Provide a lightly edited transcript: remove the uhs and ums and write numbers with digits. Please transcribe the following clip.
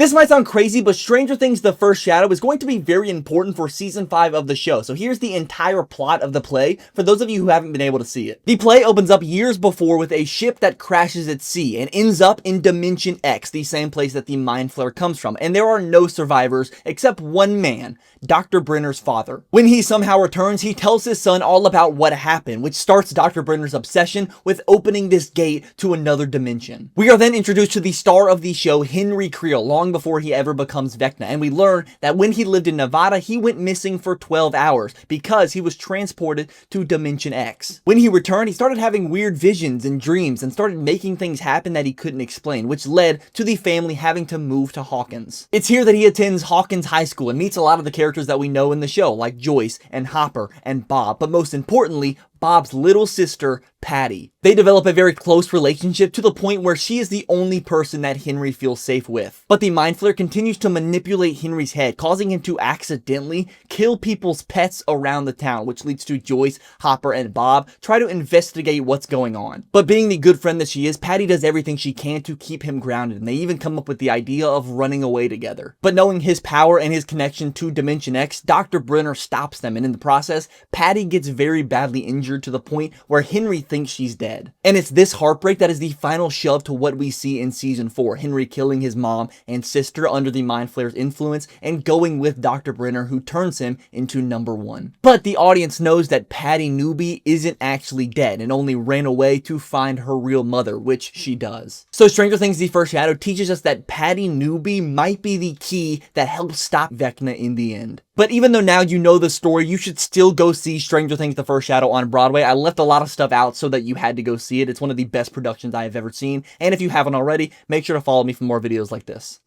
This might sound crazy, but Stranger Things The First Shadow is going to be very important for season 5 of the show. So here's the entire plot of the play for those of you who haven't been able to see it. The play opens up years before with a ship that crashes at sea and ends up in Dimension X, the same place that the Mind Flayer comes from. And there are no survivors except one man, Dr. Brenner's father. When he somehow returns, he tells his son all about what happened, which starts Dr. Brenner's obsession with opening this gate to another dimension. We are then introduced to the star of the show, Henry Creel, long before he ever becomes Vecna, and we learn that when he lived in Nevada, he went missing for 12 hours because he was transported to Dimension X. When he returned, he started having weird visions and dreams and started making things happen that he couldn't explain, which led to the family having to move to Hawkins. It's here that he attends Hawkins High School and meets a lot of the characters that we know in the show, like Joyce and Hopper and Bob, but most importantly, Bob's little sister, Patty. They develop a very close relationship to the point where she is the only person that Henry feels safe with. But the Mind Flayer continues to manipulate Henry's head, causing him to accidentally kill people's pets around the town, which leads to Joyce, Hopper, and Bob try to investigate what's going on. But being the good friend that she is, Patty does everything she can to keep him grounded, and they even come up with the idea of running away together. But knowing his power and his connection to Dimension X, Dr. Brenner stops them, and in the process, Patty gets very badly injured to the point where Henry thinks she's dead. And it's this heartbreak that is the final shove to what we see in season 4, Henry killing his mom and sister under the Mind Flayer's influence and going with Dr. Brenner, who turns him into number 1. But the audience knows that Patty Newby isn't actually dead and only ran away to find her real mother, which she does. So Stranger Things The First Shadow teaches us that Patty Newby might be the key that helps stop Vecna in the end. But even though now you know the story, you should still go see Stranger Things The First Shadow on Broadway. I left a lot of stuff out so that you had to go see it. It's one of the best productions I have ever seen. And if you haven't already, make sure to follow me for more videos like this.